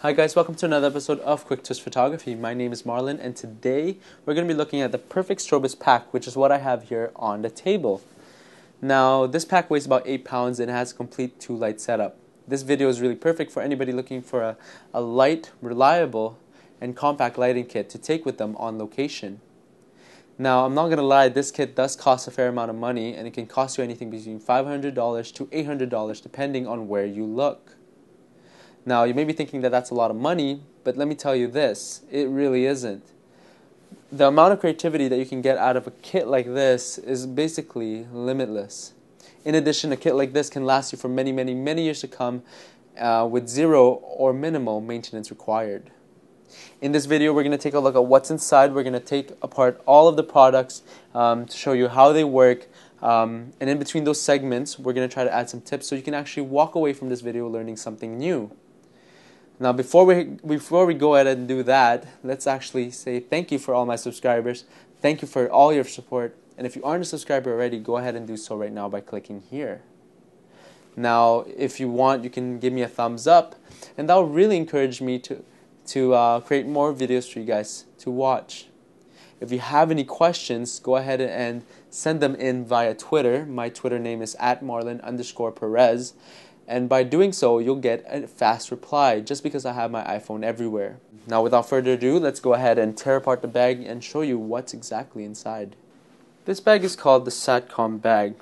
Hi guys, welcome to another episode of Quick Twist Photography. My name is Marlon and today we're going to be looking at the perfect Strobist pack, which is what I have here on the table. Now this pack weighs about 8 pounds and has a complete 2-light setup. This video is really perfect for anybody looking for a light, reliable, and compact lighting kit to take with them on location. Now I'm not going to lie, this kit does cost a fair amount of money and it can cost you anything between $500 to $800 depending on where you look. Now, you may be thinking that that's a lot of money, but let me tell you this, it really isn't. The amount of creativity that you can get out of a kit like this is basically limitless. In addition, a kit like this can last you for many, many, many years to come with zero or minimal maintenance required. In this video, we're going to take a look at what's inside. We're going to take apart all of the products to show you how they work. And in between those segments, we're going to try to add some tips so you can actually walk away from this video learning something new. Now, before we go ahead and do that, let's actually say thank you for all my subscribers. Thank you for all your support. And if you aren't a subscriber already, go ahead and do so right now by clicking here. Now, if you want, you can give me a thumbs up, and that will really encourage me to create more videos for you guys to watch. If you have any questions, go ahead and send them in via Twitter. My Twitter name is @Marlon_Perez. And by doing so, you'll get a fast reply just because I have my iPhone everywhere. Now, without further ado, let's go ahead and tear apart the bag and show you what's exactly inside. This bag is called the Satcom bag.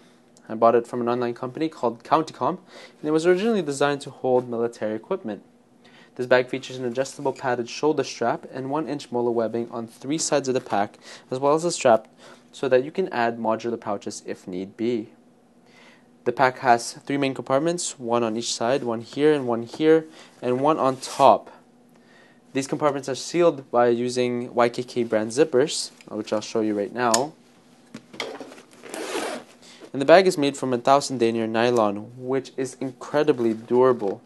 I bought it from an online company called Countycom, and it was originally designed to hold military equipment. This bag features an adjustable padded shoulder strap and 1-inch molar webbing on 3 sides of the pack, as well as a strap so that you can add modular pouches if need be. The pack has 3 main compartments, one on each side, one here, and one on top. These compartments are sealed by using YKK brand zippers, which I'll show you right now. And the bag is made from 1000 denier nylon, which is incredibly durable.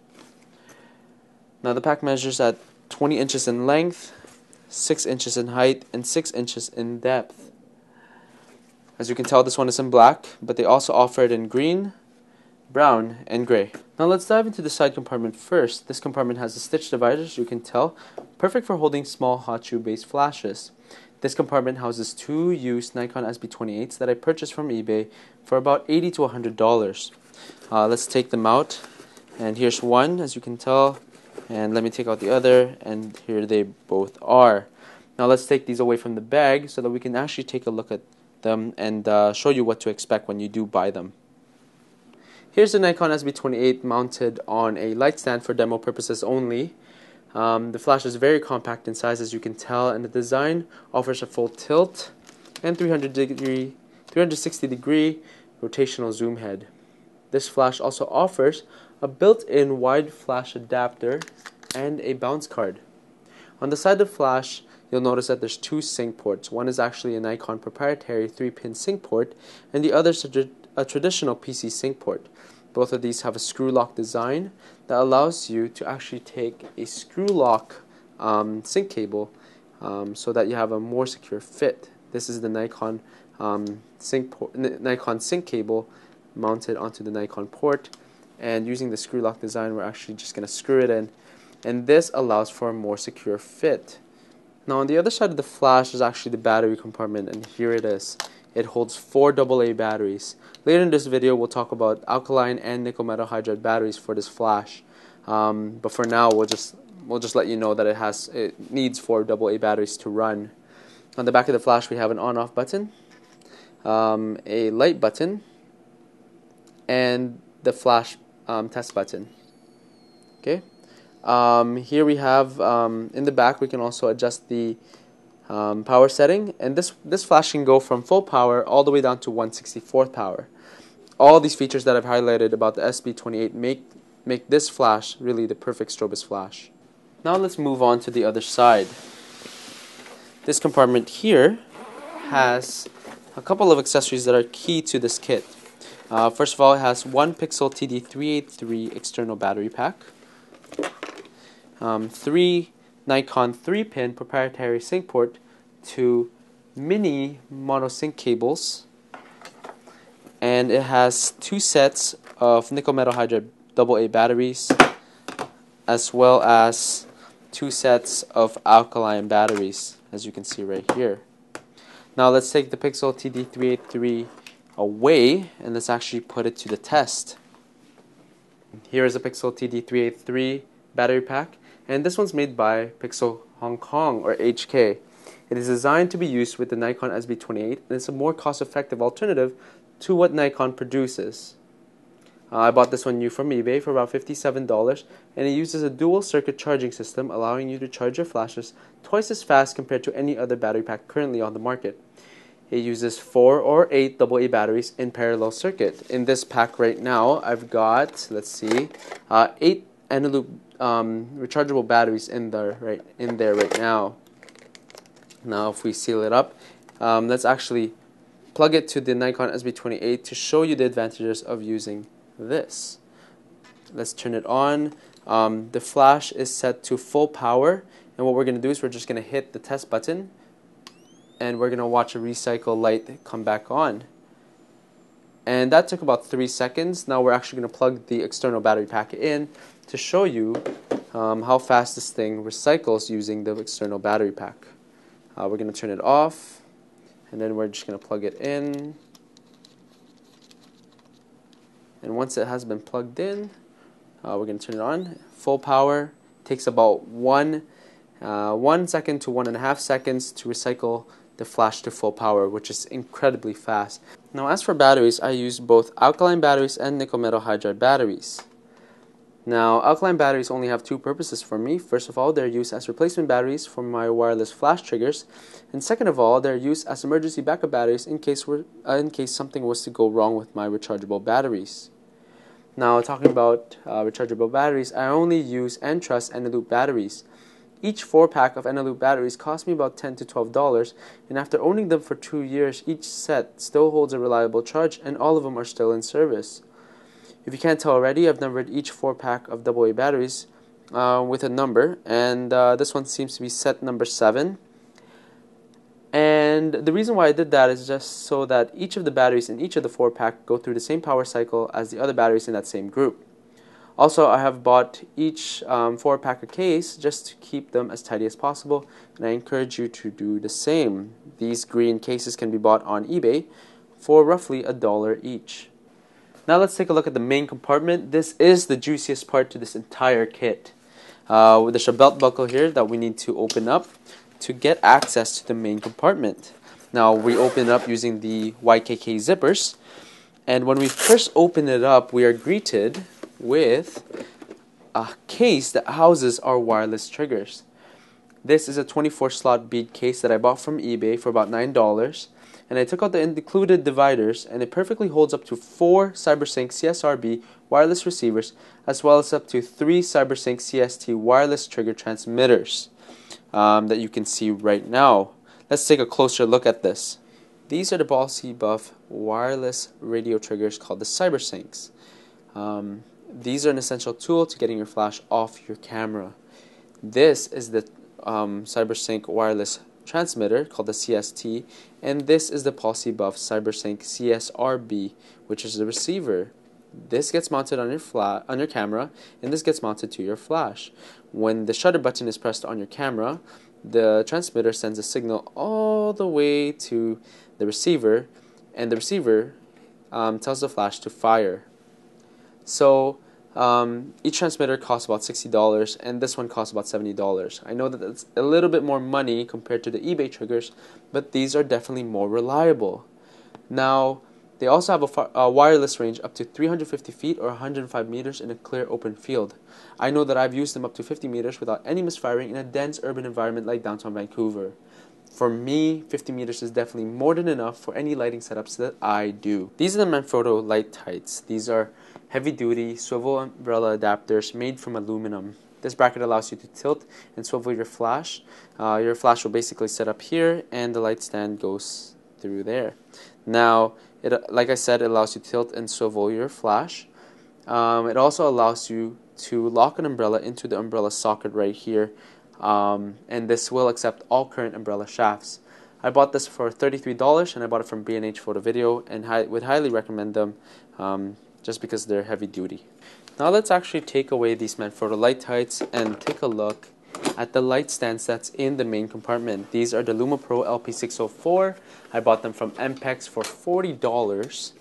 Now the pack measures at 20 inches in length, 6 inches in height, and 6 inches in depth. As you can tell, this one is in black, but they also offer it in green, brown, and gray. Now let's dive into the side compartment first. This compartment has a stitch divider, as you can tell, perfect for holding small hot shoe based flashes. This compartment houses 2 used Nikon SB28s that I purchased from eBay for about $80 to $100. Let's take them out, and here's one, as you can tell, and let me take out the other, and here they both are. Now let's take these away from the bag so that we can actually take a look at them and show you what to expect when you do buy them. Here's the Nikon SB28 mounted on a light stand for demo purposes only. The flash is very compact in size, as you can tell, and the design offers a full tilt and 360 degree rotational zoom head. This flash also offers a built-in wide flash adapter and a bounce card. On the side of the flash, you'll notice that there's 2 sync ports. One is actually a Nikon proprietary 3-pin sync port, and the other is a traditional PC sync port. Both of these have a screw lock design that allows you to actually take a screw lock sync cable so that you have a more secure fit. This is the Nikon sync cable mounted onto the Nikon port, and using the screw lock design, we're actually just going to screw it in, and this allows for a more secure fit. Now on the other side of the flash is actually the battery compartment, and here it is. It holds 4 AA batteries. Later in this video, we'll talk about alkaline and nickel metal hydride batteries for this flash. But for now, we'll just let you know that it needs 4 AA batteries to run. On the back of the flash, we have an on-off button, a light button, and the flash test button. Okay. Here we have, in the back, we can also adjust the power setting, and this flash can go from full power all the way down to 1/64th power. All these features that I've highlighted about the SB28 make this flash really the perfect Strobist flash. Now let's move on to the other side. This compartment here has a couple of accessories that are key to this kit. First of all, it has 1 Pixel TD383 external battery pack, 3 Nikon 3-pin proprietary sync port, 2 mini mono sync cables, and it has 2 sets of nickel metal hydride AA batteries, as well as 2 sets of alkaline batteries, as you can see right here. Now let's take the Pixel TD383 away and let's actually put it to the test. Here is a Pixel TD383 battery pack, and this one's made by Pixel Hong Kong, or HK. It is designed to be used with the Nikon SB28, and it's a more cost-effective alternative to what Nikon produces. I bought this one new from eBay for about $57, and it uses a dual circuit charging system, allowing you to charge your flashes twice as fast compared to any other battery pack currently on the market. It uses 4 or 8 AA batteries in parallel circuit. In this pack right now, I've got, let's see, 8 Eneloop rechargeable batteries in there right now. Now, if we seal it up, let's actually plug it to the Nikon SB28 to show you the advantages of using this. Let's turn it on. The flash is set to full power, and what we're going to do is we're just going to hit the test button, and we're going to watch a recycle light come back on. And that took about 3 seconds. Now we're actually going to plug the external battery pack in to show you how fast this thing recycles using the external battery pack. We're going to turn it off, and then we're just going to plug it in. And once it has been plugged in, we're going to turn it on. Full power. Takes about 1 second to 1.5 seconds to recycle the flash to full power, which is incredibly fast. Now, as for batteries, I use both alkaline batteries and nickel metal hydride batteries. Now, alkaline batteries only have 2 purposes for me. First of all, they're used as replacement batteries for my wireless flash triggers, and second of all, they're used as emergency backup batteries in case something was to go wrong with my rechargeable batteries. Now, talking about rechargeable batteries, I only use and trust Eneloop batteries. Each 4-pack of Eneloop batteries cost me about $10 to $12, and after owning them for 2 years, each set still holds a reliable charge, and all of them are still in service. If you can't tell already, I've numbered each 4-pack of AA batteries with a number, and this one seems to be set number 7. And the reason why I did that is just so that each of the batteries in each of the 4-pack go through the same power cycle as the other batteries in that same group. Also, I have bought each 4-pack a case just to keep them as tidy as possible, and I encourage you to do the same. These green cases can be bought on eBay for roughly $1 each. Now let's take a look at the main compartment. This is the juiciest part to this entire kit. There's a belt buckle here that we need to open up to get access to the main compartment. Now we open it up using the YKK zippers, and when we first open it up, we are greeted with a case that houses our wireless triggers. This is a 24-slot bead case that I bought from eBay for about $9, and I took out the included dividers, and it perfectly holds up to 4 CyberSync CSRB wireless receivers, as well as up to 3 CyberSync CST wireless trigger transmitters that you can see right now. Let's take a closer look at this. These are the Ballsy Buff wireless radio triggers called the CyberSyncs. These are an essential tool to getting your flash off your camera. This is the CyberSync wireless transmitter called the CST, and this is the Ballsy Buff CyberSync CSRB, which is the receiver. This gets mounted on your camera, and this gets mounted to your flash. When the shutter button is pressed on your camera, the transmitter sends a signal all the way to the receiver, and the receiver tells the flash to fire. So each transmitter costs about $60, and this one costs about $70. I know that that's a little bit more money compared to the eBay triggers, but these are definitely more reliable. Now, they also have a wireless range up to 350 feet or 105 meters in a clear open field. I know that I've used them up to 50 meters without any misfiring in a dense urban environment like downtown Vancouver. For me, 50 meters is definitely more than enough for any lighting setups that I do. These are the Manfrotto light tights. These are heavy-duty swivel umbrella adapters made from aluminum. This bracket allows you to tilt and swivel your flash. Your flash will basically sit up here, and the light stand goes through there. Now, like I said, it allows you to tilt and swivel your flash. It also allows you to lock an umbrella into the umbrella socket right here, and this will accept all current umbrella shafts. I bought this for $33, and I bought it from B&H Photo Video, and would highly recommend them just because they're heavy duty. Now let's actually take away these Manfrotto light tights and take a look at the light stands that's in the main compartment. These are the LumaPro LP604. I bought them from MPEX for $40,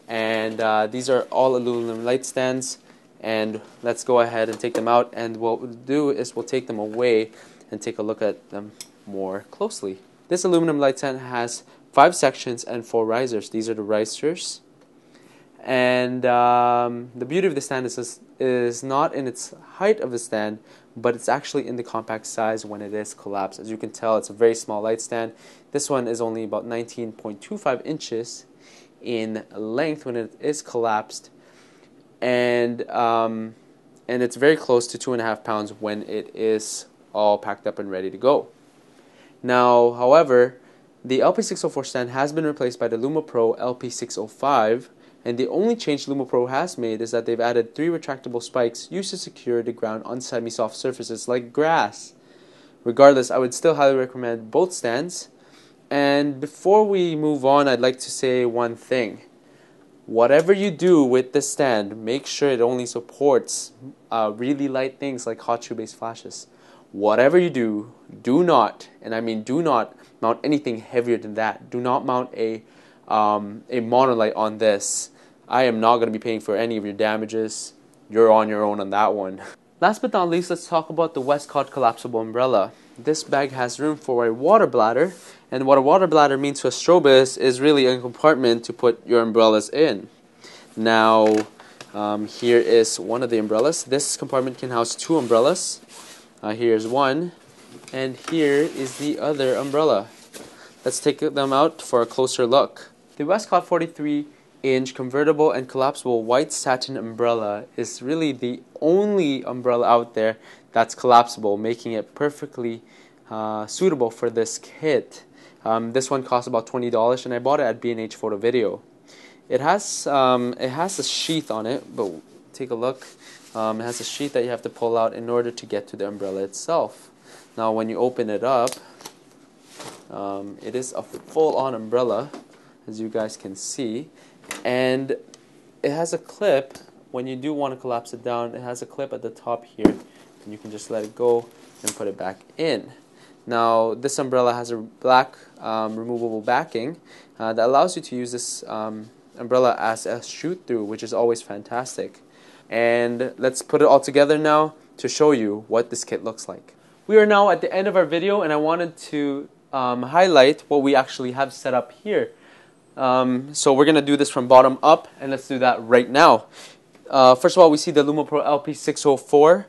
and these are all aluminum light stands. And let's go ahead and take them out, and what we'll do is we'll take them away and take a look at them more closely. This aluminum light stand has 5 sections and 4 risers. These are the risers. And the beauty of the stand is not in its height of the stand, but it's actually in the compact size when it is collapsed. As you can tell, it's a very small light stand. This one is only about 19.25 inches in length when it is collapsed, and it's very close to 2.5 pounds when it is all packed up and ready to go. Now, however, the LP604 stand has been replaced by the LumaPro LP605, and the only change LumaPro has made is that they've added 3 retractable spikes used to secure the ground on semi-soft surfaces like grass. Regardless, I would still highly recommend both stands. And before we move on, I'd like to say one thing. Whatever you do with this stand, make sure it only supports really light things like hot shoe-based flashes. Whatever you do, do not, and I mean do not, mount anything heavier than that. Do not mount a monolight on this. I am not going to be paying for any of your damages. You're on your own on that one. Last but not least, let's talk about the Westcott collapsible umbrella. This bag has room for a water bladder, and what a water bladder means to a strobist is really a compartment to put your umbrellas in. Now, here is one of the umbrellas. This compartment can house 2 umbrellas. Here's one, and here is the other umbrella. Let's take them out for a closer look. The Westcott 43-inch convertible and collapsible white satin umbrella is really the only umbrella out there that's collapsible, making it perfectly suitable for this kit. This one costs about $20, and I bought it at B&H Photo Video. It has a sheath on it, but take a look. It has a sheath that you have to pull out in order to get to the umbrella itself. Now, when you open it up, it is a full-on umbrella, as you guys can see, and it has a clip. When you do want to collapse it down, it has a clip at the top here, and you can just let it go and put it back in. Now, this umbrella has a black removable backing that allows you to use this umbrella as a shoot-through, which is always fantastic. And let's put it all together now to show you what this kit looks like. We are now at the end of our video, and I wanted to highlight what we actually have set up here. So we're going to do this from bottom up, and let's do that right now. First of all, we see the LumaPro LP604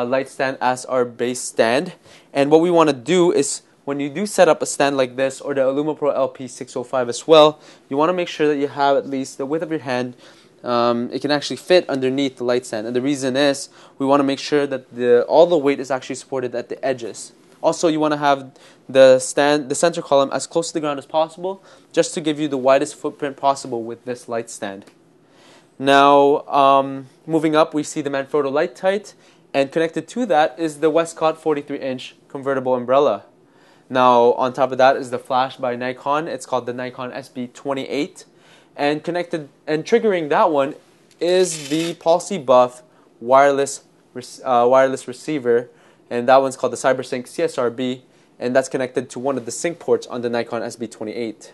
light stand as our base stand. And what we want to do is, when you do set up a stand like this, or the LumaPro LP605 as well, you want to make sure that you have at least the width of your hand. It can actually fit underneath the light stand. And the reason is, we want to make sure that all the weight is actually supported at the edges. Also, you want to have the center column as close to the ground as possible, just to give you the widest footprint possible with this light stand. Now, moving up, we see the Manfrotto Light Tight, and connected to that is the Westcott 43-inch convertible umbrella. Now, on top of that is the flash by Nikon. It's called the Nikon SB28, and connected and triggering that one is the Policy Buff wireless receiver. And that one's called the CyberSync CSRB, and that's connected to one of the sync ports on the Nikon SB28.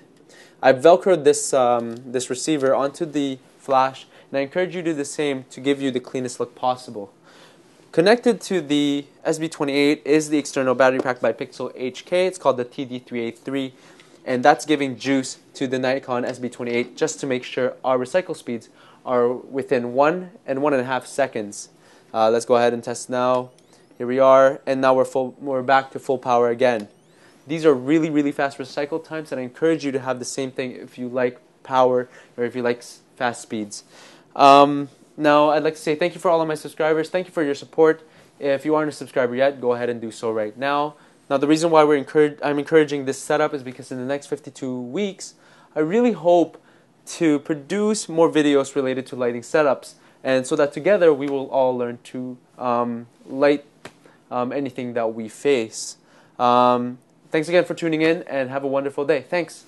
I've velcroed this receiver onto the flash, and I encourage you to do the same to give you the cleanest look possible. Connected to the SB28 is the external battery pack by Pixel HK. It's called the TD383, and that's giving juice to the Nikon SB28 just to make sure our recycle speeds are within 1 and 1.5 seconds. Let's go ahead and test now. Here we are, and now we're back to full power again. These are really, really fast recycle times, and I encourage you to have the same thing if you like power or if you like fast speeds. Now, I'd like to say thank you for all of my subscribers. Thank you for your support. If you aren't a subscriber yet, go ahead and do so right now. Now, the reason why I'm encouraging this setup is because in the next 52 weeks, I really hope to produce more videos related to lighting setups, and so that together we will all learn to light anything that we face. Thanks again for tuning in, and have a wonderful day. Thanks.